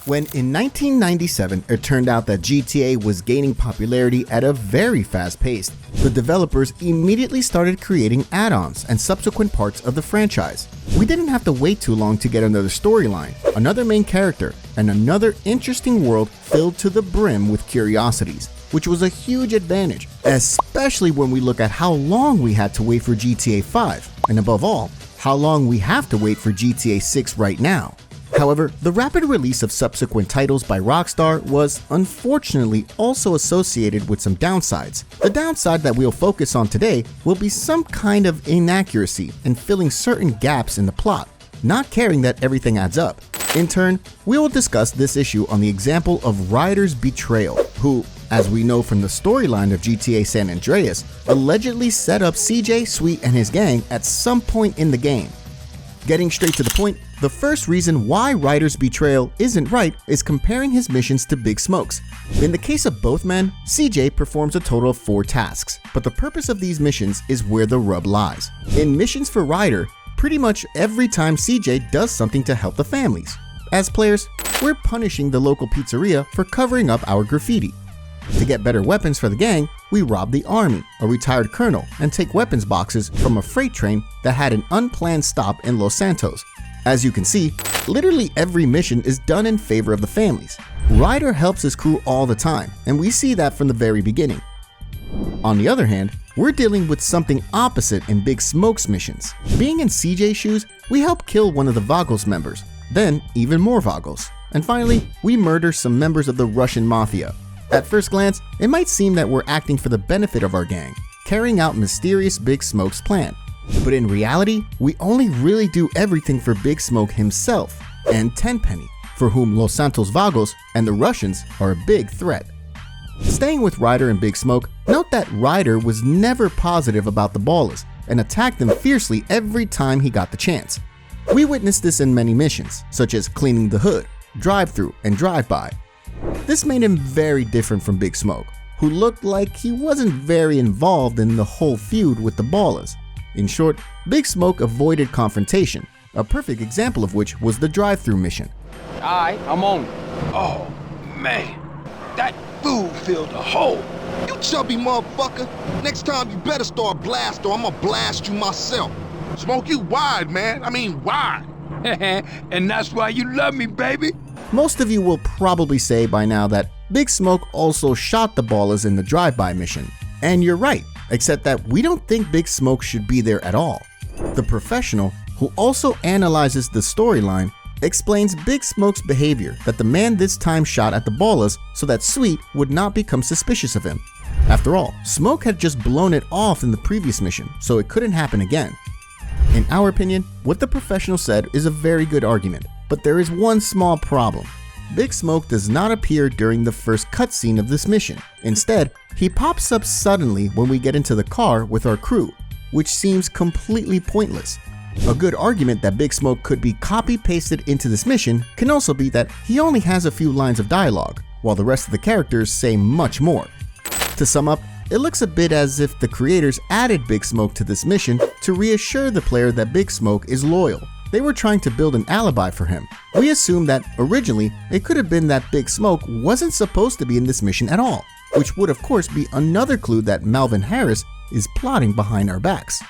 When in 1997 it turned out that GTA was gaining popularity at a very fast pace, the developers immediately started creating add-ons and subsequent parts of the franchise. We didn't have to wait too long to get another storyline, another main character, and another interesting world filled to the brim with curiosities, which was a huge advantage, especially when we look at how long we had to wait for GTA 5, and above all, how long we have to wait for GTA 6 right now. However, the rapid release of subsequent titles by Rockstar was unfortunately also associated with some downsides. The downside that we'll focus on today will be some kind of inaccuracy in filling certain gaps in the plot, not caring that everything adds up. In turn, we will discuss this issue on the example of Ryder's betrayal, who, as we know from the storyline of GTA San Andreas, allegedly set up CJ, Sweet, and his gang at some point in the game. Getting straight to the point, the first reason why Ryder's betrayal isn't right is comparing his missions to Big Smoke's. In the case of both men, CJ performs a total of 4 tasks, but the purpose of these missions is where the rub lies. In missions for Ryder, pretty much every time CJ does something to help the families. As players, we're punishing the local pizzeria for covering up our graffiti. To get better weapons for the gang, we rob the army, a retired colonel, and take weapons boxes from a freight train that had an unplanned stop in Los Santos. As you can see, literally every mission is done in favor of the families. Ryder helps his crew all the time, and we see that from the very beginning. On the other hand, we're dealing with something opposite in Big Smoke's missions. Being in CJ's shoes, we help kill one of the Vagos members, then even more Vagos, and finally, we murder some members of the Russian mafia. At first glance, it might seem that we're acting for the benefit of our gang, carrying out mysterious Big Smoke's plan. But in reality, we only really do everything for Big Smoke himself and Tenpenny, for whom Los Santos Vagos and the Russians are a big threat. Staying with Ryder and Big Smoke, note that Ryder was never positive about the Ballas and attacked them fiercely every time he got the chance. We witnessed this in many missions, such as cleaning the hood, drive-through, and drive-by. This made him very different from Big Smoke, who looked like he wasn't very involved in the whole feud with the Ballas. In short, Big Smoke avoided confrontation, a perfect example of which was the drive-through mission. Alright, I'm on it. Oh, man. That food filled a hole. You chubby motherfucker. Next time you better start blast or I'm gonna blast you myself. Smoke you wide, man. I mean wide. And that's why you love me, baby. Most of you will probably say by now that Big Smoke also shot the Ballas in the drive-by mission. And you're right, except that we don't think Big Smoke should be there at all. The professional, who also analyzes the storyline, explains Big Smoke's behavior that the man this time shot at the Ballas so that Sweet would not become suspicious of him. After all, Smoke had just blown it off in the previous mission, so it couldn't happen again. In our opinion, what the professional said is a very good argument, but there is one small problem. Big Smoke does not appear during the first cutscene of this mission. Instead, he pops up suddenly when we get into the car with our crew, which seems completely pointless. A good argument that Big Smoke could be copy-pasted into this mission can also be that he only has a few lines of dialogue, while the rest of the characters say much more. To sum up, it looks a bit as if the creators added Big Smoke to this mission to reassure the player that Big Smoke is loyal. They were trying to build an alibi for him. We assume that originally it could have been that Big Smoke wasn't supposed to be in this mission at all, which would of course be another clue that Melvin Harris is plotting behind our backs.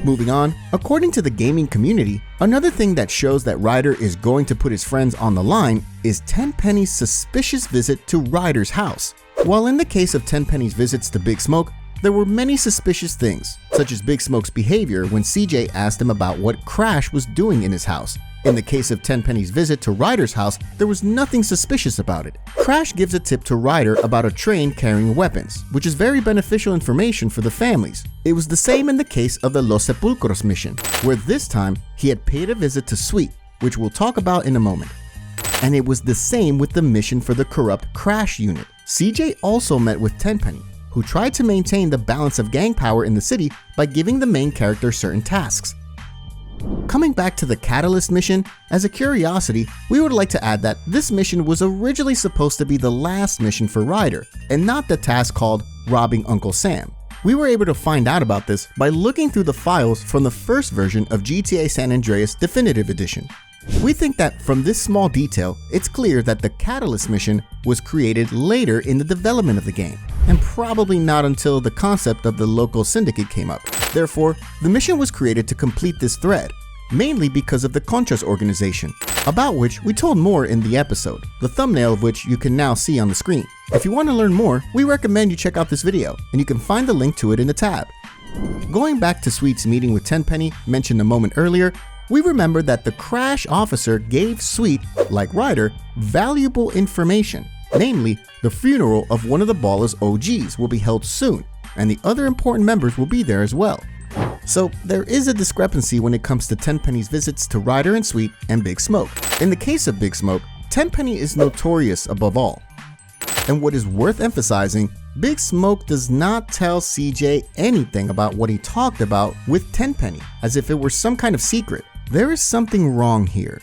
Moving on, according to the gaming community, another thing that shows that Ryder is going to put his friends on the line is Tenpenny's suspicious visit to Ryder's house. While in the case of Tenpenny's visits to Big Smoke, there were many suspicious things, such as Big Smoke's behavior when CJ asked him about what Crash was doing in his house. In the case of Tenpenny's visit to Ryder's house, there was nothing suspicious about it. Crash gives a tip to Ryder about a train carrying weapons, which is very beneficial information for the families. It was the same in the case of the Los Sepulcros mission, where this time he had paid a visit to Sweet, which we'll talk about in a moment. And it was the same with the mission for the corrupt Crash unit. CJ also met with Tenpenny, who tried to maintain the balance of gang power in the city by giving the main character certain tasks. Coming back to the Catalyst mission, as a curiosity, we would like to add that this mission was originally supposed to be the last mission for Ryder, and not the task called robbing Uncle Sam. We were able to find out about this by looking through the files from the first version of GTA San Andreas Definitive Edition. We think that from this small detail, it's clear that the Catalyst mission was created later in the development of the game, and probably not until the concept of the local syndicate came up. Therefore, the mission was created to complete this thread, mainly because of the Contras organization, about which we told more in the episode, the thumbnail of which you can now see on the screen. If you want to learn more, we recommend you check out this video, and you can find the link to it in the tab. Going back to Sweet's meeting with Tenpenny, mentioned a moment earlier, we remember that the Crash officer gave Sweet, like Ryder, valuable information, namely, the funeral of one of the Ballas' OGs will be held soon, and the other important members will be there as well. So there is a discrepancy when it comes to Tenpenny's visits to Ryder and Sweet and Big Smoke. In the case of Big Smoke, Tenpenny is notorious above all. And what is worth emphasizing, Big Smoke does not tell CJ anything about what he talked about with Tenpenny, as if it were some kind of secret. There is something wrong here.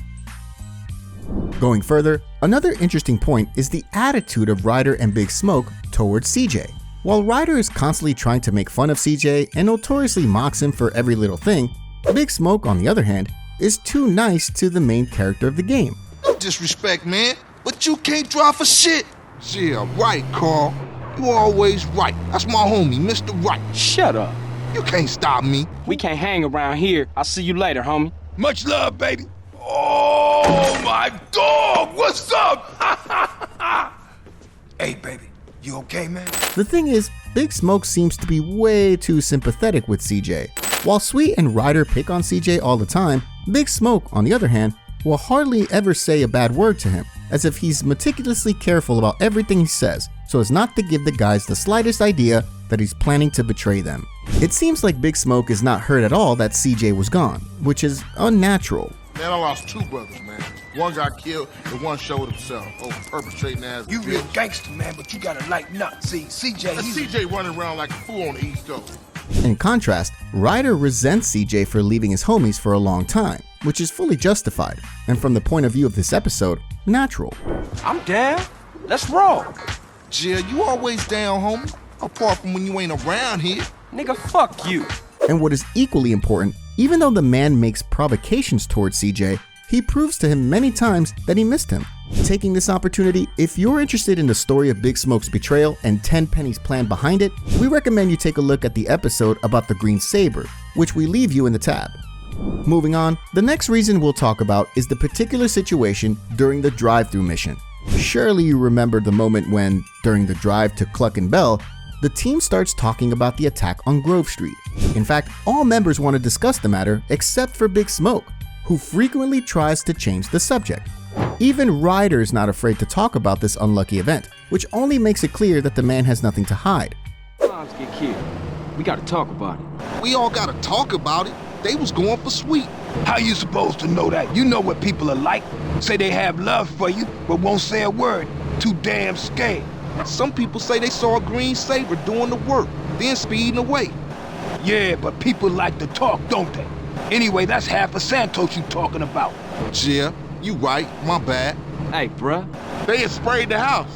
Going further, another interesting point is the attitude of Ryder and Big Smoke towards CJ. While Ryder is constantly trying to make fun of CJ and notoriously mocks him for every little thing, Big Smoke, on the other hand, is too nice to the main character of the game. No disrespect, man, but you can't drive for shit. Yeah, right, Carl. You always right. That's my homie, Mr. Right. Shut up. You can't stop me. We can't hang around here. I'll see you later, homie. Much love, baby. Oh, my dog. What's up? Hey, baby. You okay, man? The thing is, Big Smoke seems to be way too sympathetic with CJ. While Sweet and Ryder pick on CJ all the time, Big Smoke, on the other hand, will hardly ever say a bad word to him, as if he's meticulously careful about everything he says, so as not to give the guys the slightest idea that he's planning to betray them. It seems like Big Smoke is not hurt at all that CJ was gone, which is unnatural. Man, I lost two brothers, man. One got killed and one showed himself. Oh, perpetrating ass. You real gangster, man, but you gotta lighten up. See, CJ, and CJ running around like a fool on the East Coast. In contrast, Ryder resents CJ for leaving his homies for a long time, which is fully justified, and from the point of view of this episode, natural. I'm down. Let's roll. Jill, you always down, homie. Apart from when you ain't around here. Nigga, fuck you. And what is equally important, even though the man makes provocations towards CJ, he proves to him many times that he missed him. Taking this opportunity, if you're interested in the story of Big Smoke's betrayal and Tenpenny's plan behind it, we recommend you take a look at the episode about the Green Sabre, which we leave you in the tab. Moving on, the next reason we'll talk about is the particular situation during the drive-thru mission. Surely you remember the moment when, during the drive to Cluck and Bell, the team starts talking about the attack on Grove Street. In fact, all members want to discuss the matter except for Big Smoke, who frequently tries to change the subject. Even Ryder is not afraid to talk about this unlucky event, which only makes it clear that the man has nothing to hide. Moms get killed. We gotta talk about it. We all gotta talk about it. They was going for Sweet. How you supposed to know that? You know what people are like. Say they have love for you, but won't say a word. Too damn scared. Some people say they saw a Green Sabre doing the work, then speeding away. Yeah, but people like to talk, don't they? Anyway, that's half of Santos you talking about. Yeah, you right, my bad. Hey, bruh. They had sprayed the house.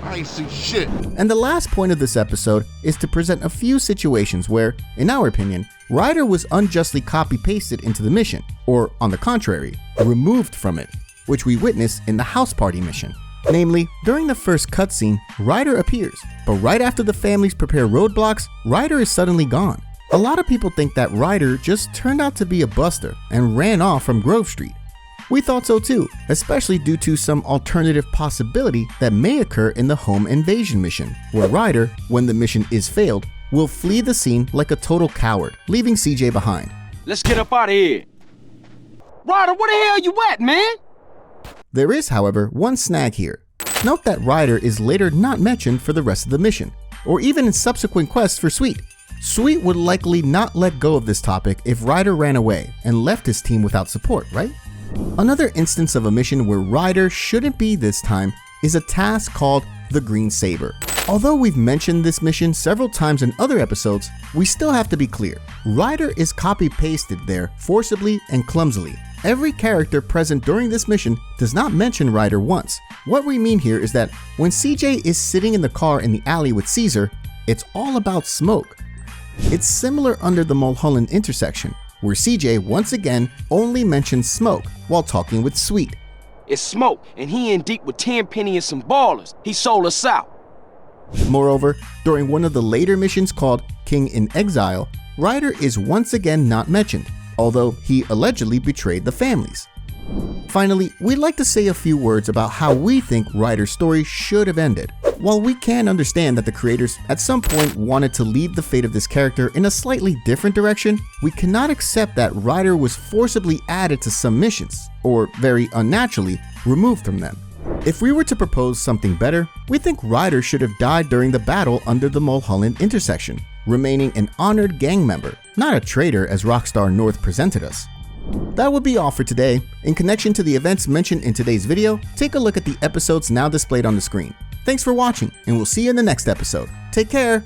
I ain't see shit. And the last point of this episode is to present a few situations where, in our opinion, Ryder was unjustly copy-pasted into the mission, or on the contrary, removed from it, which we witness in the house party mission. Namely, during the first cutscene, Ryder appears, but right after the families prepare roadblocks, Ryder is suddenly gone. A lot of people think that Ryder just turned out to be a buster and ran off from Grove Street. We thought so too, especially due to some alternative possibility that may occur in the home invasion mission, where Ryder, when the mission is failed, will flee the scene like a total coward, leaving CJ behind. Let's get up out of here. Ryder, where the hell you at, man? There is, however, one snag here. Note that Ryder is later not mentioned for the rest of the mission, or even in subsequent quests for Sweet. Sweet would likely not let go of this topic if Ryder ran away and left his team without support, right? Another instance of a mission where Ryder shouldn't be this time is a task called the Green Sabre. Although we've mentioned this mission several times in other episodes, we still have to be clear. Ryder is copy-pasted there forcibly and clumsily. Every character present during this mission does not mention Ryder once. What we mean here is that when CJ is sitting in the car in the alley with Caesar, it's all about smoke. It's similar under the Mulholland intersection, where CJ once again only mentions Smoke while talking with Sweet. It's Smoke, and he in deep with Tenpenny and some ballers. He sold us out. Moreover, during one of the later missions called King in Exile, Ryder is once again not mentioned, although he allegedly betrayed the families. Finally, we'd like to say a few words about how we think Ryder's story should have ended. While we can understand that the creators at some point wanted to lead the fate of this character in a slightly different direction, we cannot accept that Ryder was forcibly added to some missions, or very unnaturally removed from them. If we were to propose something better, we think Ryder should have died during the battle under the Mulholland intersection, remaining an honored gang member, not a traitor as Rockstar North presented us. That would be all for today. In connection to the events mentioned in today's video, take a look at the episodes now displayed on the screen. Thanks for watching, and we'll see you in the next episode. Take care!